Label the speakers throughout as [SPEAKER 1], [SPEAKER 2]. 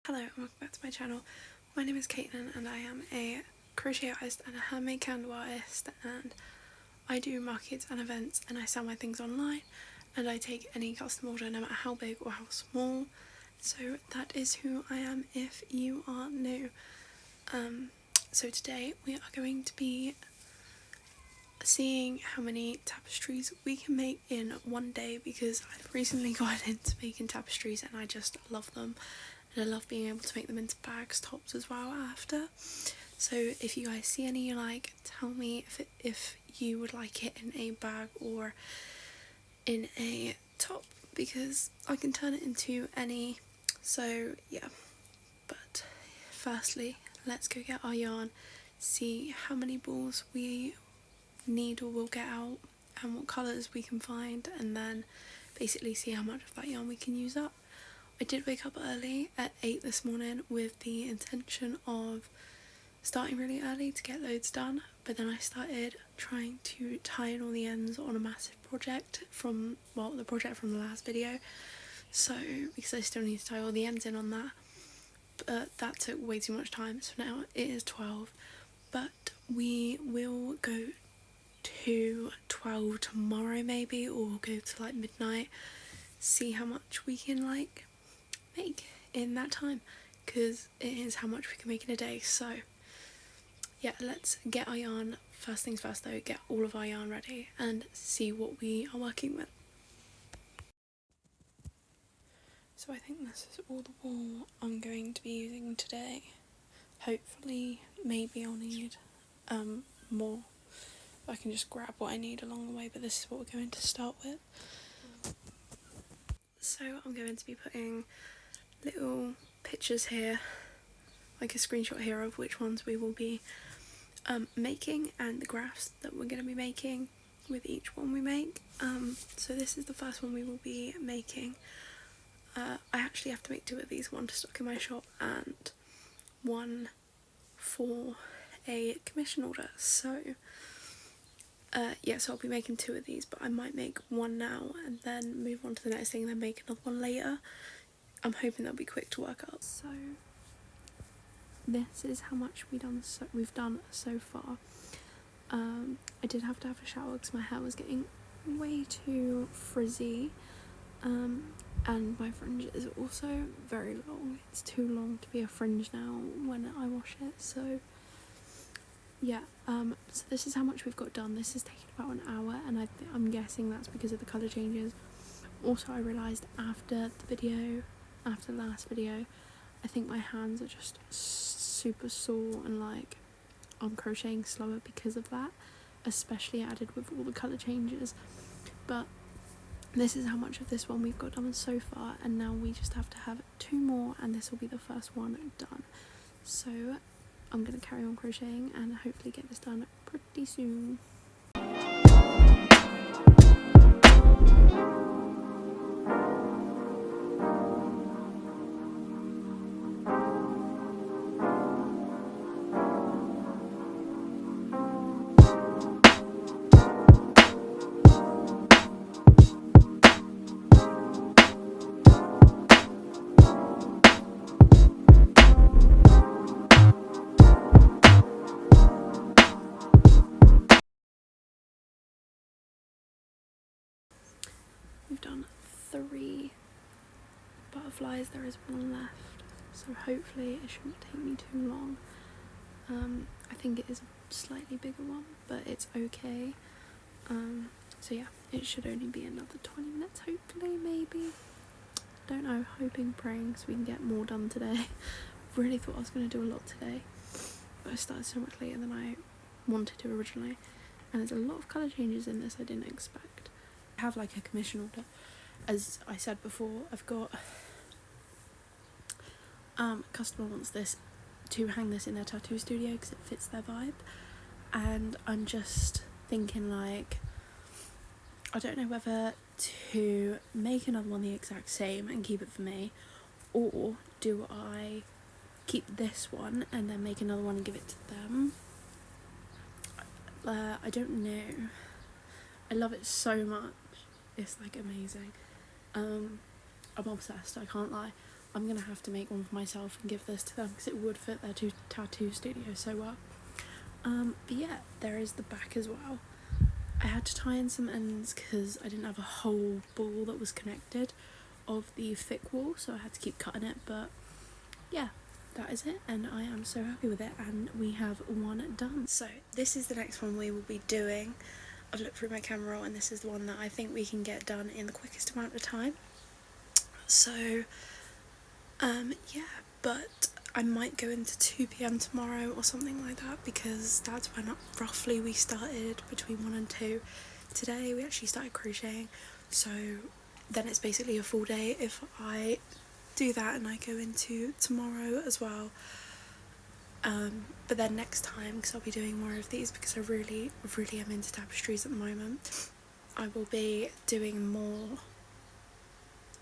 [SPEAKER 1] Hello and welcome back to my channel. My name is Caitlin and I am a crochet artist and a handmade candle artist, and I do markets and events and I sell my things online, and I take any custom order no matter how big or how small. So that is who I am if you are new. So today we are going to be seeing how many tapestries we can make in one day, because I've recently gotten into making tapestries and I just love them. And I love being able to make them into bags, tops as well after. So if you guys see any you like, tell me if you would like it in a bag or in a top, because I can turn it into any. So yeah, but firstly let's go get our yarn, see how many balls we need or will get out and what colours we can find, and then basically see how much of that yarn we can use up. I did wake up early at 8 this morning with the intention of starting really early to get loads done, but then I started trying to tie in all the ends on a massive project from, well, the project from the last video, so because I still need to tie all the ends in on that, but that took way too much time, so now it is 12, but we will go to 12 tomorrow maybe, or go to like midnight, see how much we can like make in that time, because it is how much we can make in a day. So yeah, let's get our yarn. First things first though, get all of our yarn ready and see what we are working with. So I think this is all the wool I'm going to be using today. Hopefully maybe I'll need more. I can just grab what I need along the way, but this is what we're going to start with. So I'm going to be putting little pictures here, like a screenshot here of which ones we will be making, and the graphs that we're going to be making with each one we make. So this is the first one we will be making. I actually have to make 2 of these, one to stock in my shop and one for a commission order. So yeah, so I'll be making 2 of these, but I might make one now and then move on to the next thing and then make another one later. I'm hoping that'll be quick to work up. So this is how much we've done so far. I did have to have a shower because my hair was getting way too frizzy, and my fringe is also very long. It's too long to be a fringe now when I wash it, so yeah. So this is how much we've got done. This has taken about an hour, and I'm guessing that's because of the colour changes. Also, I realised after the last video, I think my hands are just super sore and like I'm crocheting slower because of that, especially added with all the colour changes. But this is how much of this one we've got done so far, and now we just have to have 2 more and this will be the first one done. So I'm going to carry on crocheting and hopefully get this done pretty soon. We've done 3 butterflies, there is 1 left, so hopefully it shouldn't take me too long. I think it is a slightly bigger one, but it's okay. So yeah, it should only be another 20 minutes hopefully, maybe. Don't know, hoping, praying so we can get more done today. Really thought I was going to do a lot today, but I started so much later than I wanted to originally, and there's a lot of colour changes in this I didn't expect. I have like a commission order, as I said before. I've got customer wants this to hang this in their tattoo studio because it fits their vibe, and I'm just thinking like, I don't know whether to make another one the exact same and keep it for me, or do I keep this one and then make another one and give it to them. I don't know. I love it so much. It's like amazing. I'm obsessed, I can't lie. I'm gonna have to make one for myself and give this to them because it would fit their tattoo studio so well. But yeah, there is the back as well. I had to tie in some ends because I didn't have a whole ball that was connected of the thick wool, so I had to keep cutting it. But yeah, that is it, and I am so happy with it, and we have one done. So this is the next one we will be doing. I've looked through my camera roll and this is the one that I think we can get done in the quickest amount of time. So yeah, but I might go into 2 PM tomorrow or something like that, because that's when roughly we started, between 1 and 2. Today we actually started crocheting, so then it's basically a full day if I do that, and I go into tomorrow as well. But then next time, because I'll be doing more of these because I really am into tapestries at the moment, I will be doing more,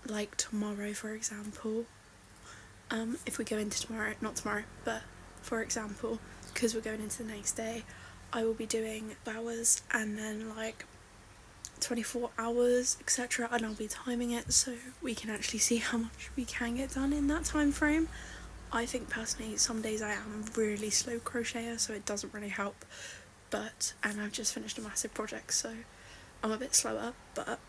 [SPEAKER 1] like tomorrow for example. If we go into tomorrow, not tomorrow, but for example, because we're going into the next day, I will be doing hours and then like 24 hours, etc., and I'll be timing it so we can actually see how much we can get done in that time frame. I think personally some days I am a really slow crocheter, so it doesn't really help, and I've just finished a massive project, so I'm a bit slower, but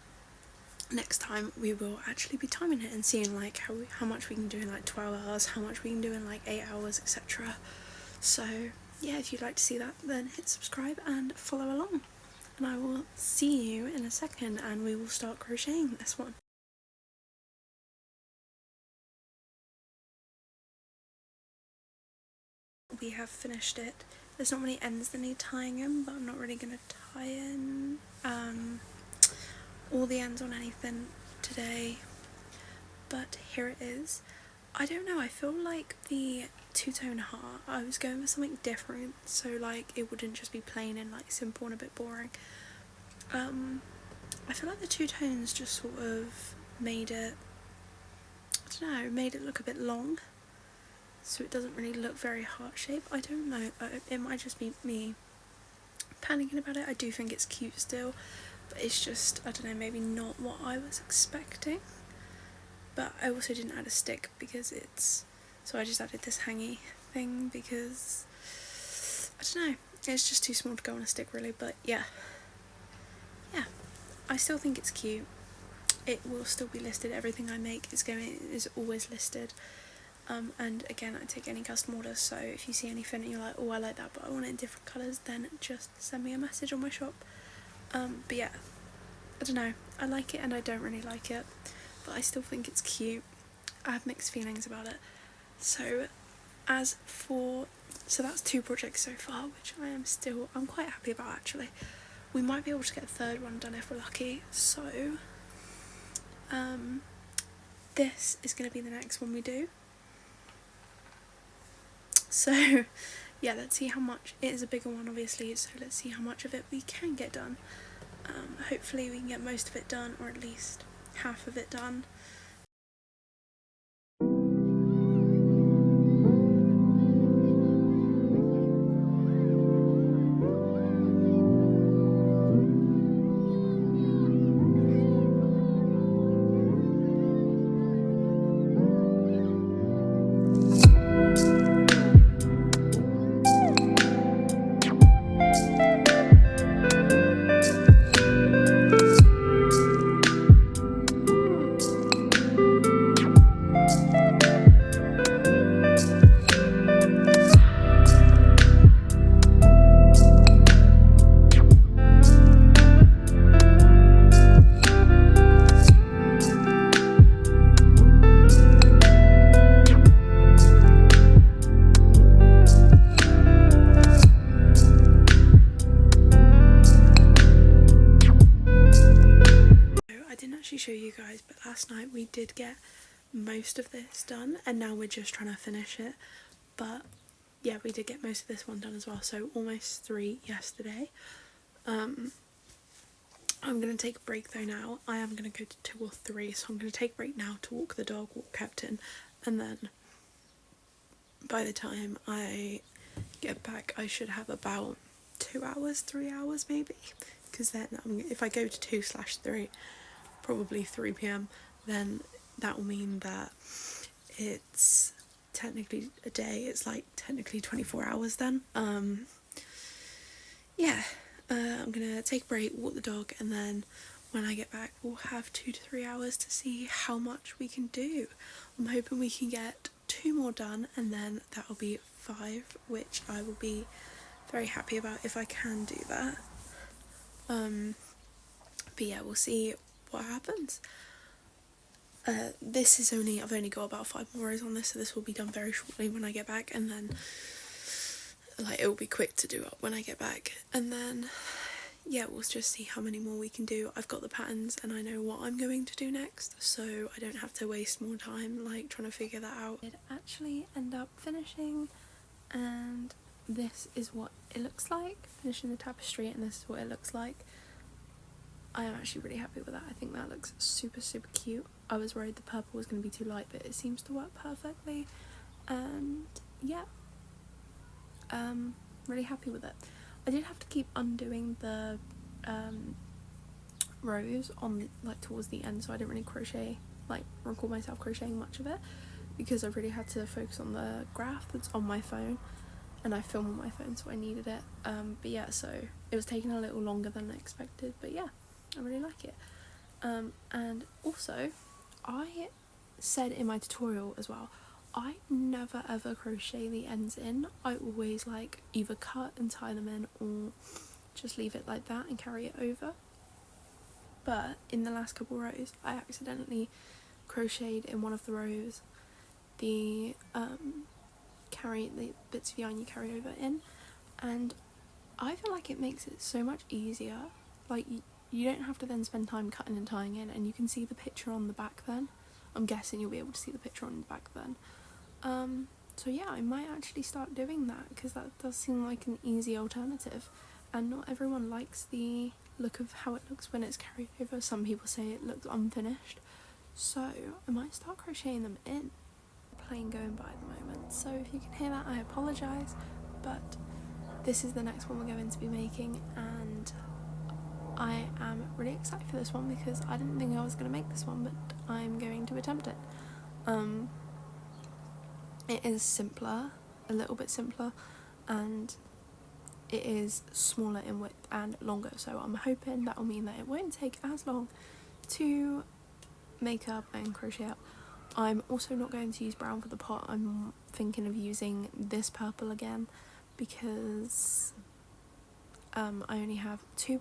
[SPEAKER 1] next time we will actually be timing it and seeing like how much we can do in like 12 hours, how much we can do in like 8 hours, etc. So yeah, if you'd like to see that, then hit subscribe and follow along, and I will see you in a second and we will start crocheting this one. We have finished it. There's not many ends that need tying in, but I'm not really going to tie in all the ends on anything today, but here it is. I don't know, I feel like the two-tone heart, I was going for something different, so like it wouldn't just be plain and like simple and a bit boring. I feel like the two tones just sort of made it, I don't know, made it look a bit long, so it doesn't really look very heart-shaped. I don't know, it might just be me panicking about it. I do think it's cute still, but it's just, I don't know, maybe not what I was expecting. But I also didn't add a stick because so I just added this hangy thing because, I don't know, it's just too small to go on a stick really. But yeah, I still think it's cute. It will still be listed. Everything I make is always listed. And again, I take any custom orders, so if you see anything and you're like, oh I like that but I want it in different colours, then just send me a message on my shop. But yeah, I don't know, I like it and I don't really like it, but I still think it's cute. I have mixed feelings about it. So that's 2 projects so far, which I'm quite happy about actually. We might be able to get a third one done if we're lucky, so this is going to be the next one we do. So yeah, let's see how much. It is a bigger one obviously, so let's see how much of it we can get done. Hopefully we can get most of it done, or at least half of it done. Show you guys, but last night we did get most of this done and now we're just trying to finish it. But yeah, we did get most of this one done as well, so almost 3 yesterday. I'm going to take a break though now. I am going to go to 2 or 3, so I'm going to take a break now to walk the dog, walk Captain, and then by the time I get back I should have about 2 hours, 3 hours maybe, because then if I go to 2/3, probably 3 PM, then that will mean that it's technically a day, it's like technically 24 hours then. Yeah, I'm gonna take a break, walk the dog, and then when I get back we'll have 2 to 3 hours to see how much we can do. I'm hoping we can get 2 more done, and then that'll be 5, which I will be very happy about if I can do that. But yeah, we'll see what happens. This is I've only got about 5 more rows on this, so this will be done very shortly when I get back, and then like it will be quick to do up when I get back, and then yeah, we'll just see how many more we can do. I've got the patterns and I know what I'm going to do next, so I don't have to waste more time like trying to figure that out. I did actually end up finishing, and this is what it looks like, finishing the tapestry, and this is what it looks like. I am actually really happy with that. I think that looks super cute. I was worried the purple was going to be too light, but it seems to work perfectly, and yeah, really happy with it. I did have to keep undoing the rows on like towards the end, so I didn't really record myself crocheting much of it, because I really had to focus on the graph that's on my phone, and I film on my phone, so I needed it. But yeah, so it was taking a little longer than I expected, but yeah, I really like it. And also, I said in my tutorial as well, I never ever crochet the ends in. I always like either cut and tie them in, or just leave it like that and carry it over. But in the last couple rows, I accidentally crocheted in one of the rows the bits of yarn you carry over in, and I feel like it makes it so much easier. Like you don't have to then spend time cutting and tying in, and you can see the picture on the back then. I'm guessing you'll be able to see the picture on the back then. So yeah, I might actually start doing that, because that does seem like an easy alternative, and not everyone likes the look of how it looks when it's carried over. Some people say it looks unfinished, so I might start crocheting them in. Plane going by at the moment, so if you can hear that, I apologise, but this is the next one we're going to be making, and I am really excited for this one because I didn't think I was going to make this one, but I'm going to attempt it. It is simpler, a little bit simpler, and it is smaller in width and longer, so I'm hoping that will mean that it won't take as long to make up and crochet up. I'm also not going to use brown for the pot. I'm thinking of using this purple again, because I only have 2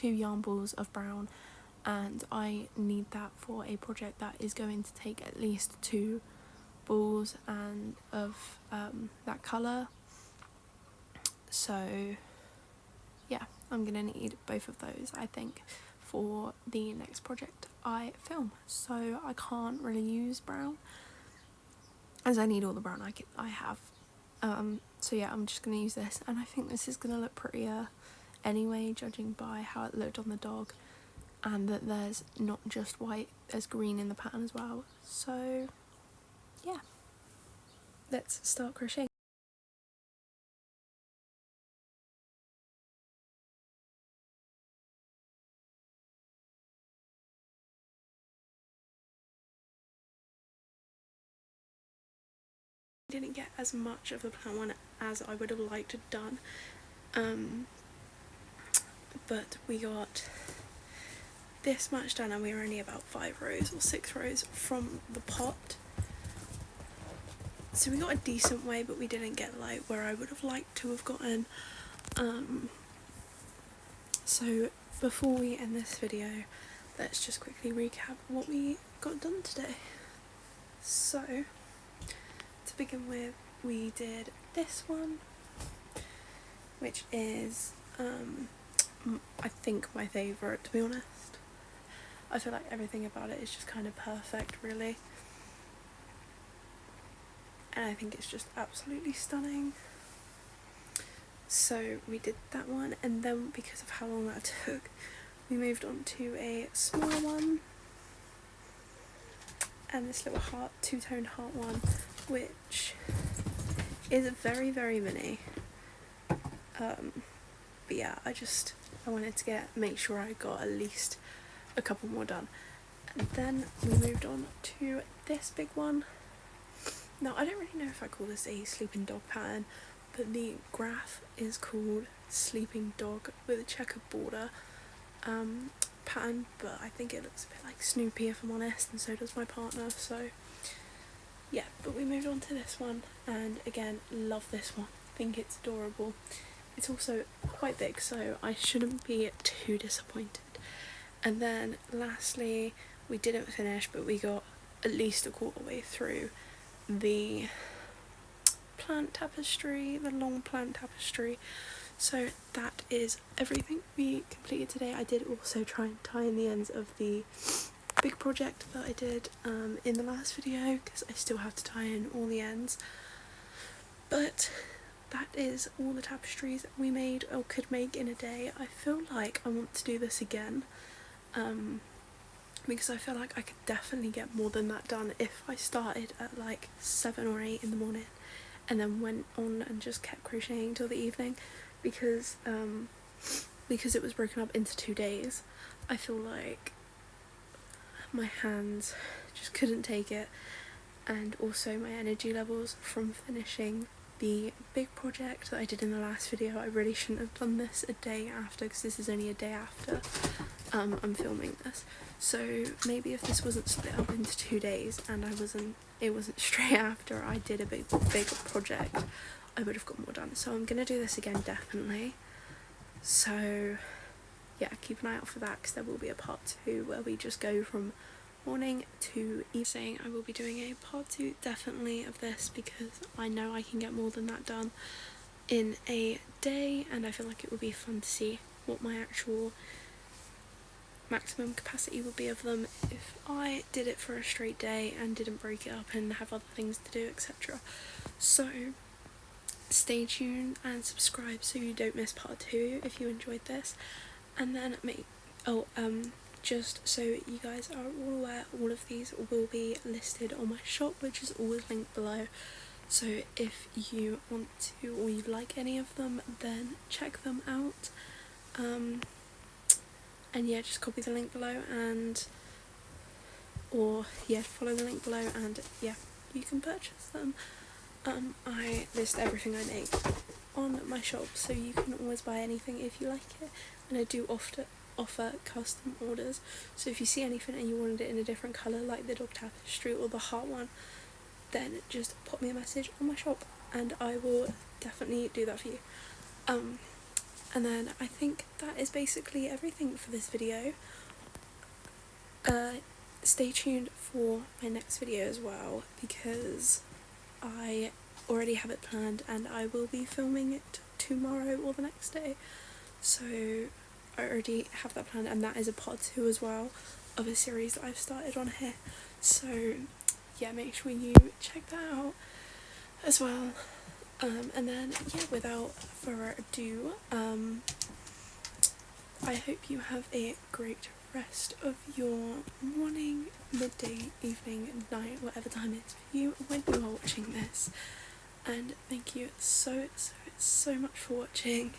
[SPEAKER 1] yarn balls of brown, and I need that for a project that is going to take at least 2 balls and of that colour. So yeah, I'm gonna need both of those, I think, for the next project I film, so I can't really use brown, as I need all the brown I have. So yeah, I'm just gonna use this, and I think this is gonna look prettier anyway, judging by how it looked on the dog, and that there's not just white, there's green in the pattern as well. So yeah, let's start crocheting. Didn't get as much of the plan one as I would have liked to have done, but we got this much done, and we were only about 5 rows or 6 rows from the pot, so we got a decent way, but we didn't get like where I would have liked to have gotten. So before we end this video, let's just quickly recap what we got done today. So to begin with, we did this one, which is I think my favourite, to be honest. I feel like everything about it is just kind of perfect, really, and I think it's just absolutely stunning. So we did that one, and then because of how long that took, we moved on to a smaller one, and this little heart, 2-tone heart one, which is very mini. But yeah, I wanted to make sure I got at least a couple more done, Then we moved on to this big one. Now I don't really know if I call this a sleeping dog pattern, but the graph is called sleeping dog with a checkered border pattern, but I think it looks a bit like Snoopy if I'm honest, and so does my partner, so yeah. But we moved on to this one, and again, love this one. I think it's adorable. It's also quite big, so I shouldn't be too disappointed. And then lastly, we didn't finish, but we got at least a quarter way through the plant tapestry, the long plant tapestry. So that is everything we completed today. I did also try and tie in the ends of the big project that I did in the last video, because I still have to tie in all the ends. But that is all the tapestries that we made or could make in a day. I feel like I want to do this again, because I feel like I could definitely get more than that done if I started at like 7 or 8 in the morning and then went on and just kept crocheting till the evening, because it was broken up into 2 days. I feel like my hands just couldn't take it, and also my energy levels from finishing the big project that I did in the last video. I really shouldn't have done this a day after, because this is only a day after I'm filming this. So maybe if this wasn't split up into 2 days and it wasn't straight after I did a big project, I would have got more done. So I'm gonna do this again, definitely. So yeah, keep an eye out for that, because there will be a part 2 where we just go from morning to evening. I will be doing a part 2 definitely of this, because I know I can get more than that done in a day, and I feel like it would be fun to see what my actual maximum capacity would be of them if I did it for a straight day and didn't break it up and have other things to do, etc. So stay tuned and subscribe so you don't miss part 2 if you enjoyed this. And then just so you guys are all aware, all of these will be listed on my shop, which is always linked below. So if you want to, or you like any of them, then check them out. And yeah, just copy the link below, or follow the link below, and yeah, you can purchase them. I list everything I make on my shop, so you can always buy anything if you like it, and I do offer custom orders. So if you see anything and you wanted it in a different colour, like the dog tapestry or the heart one, then just pop me a message on my shop and I will definitely do that for you. And then I think that is basically everything for this video. Stay tuned for my next video as well, because I already have it planned and I will be filming it tomorrow or the next day. So I already have that planned, and that is a part 2 as well of a series that I've started on here. So yeah, make sure you check that out as well. And then yeah, without further ado, I hope you have a great rest of your morning, midday, evening, night, whatever time it is for you when you are watching this. And thank you so much for watching.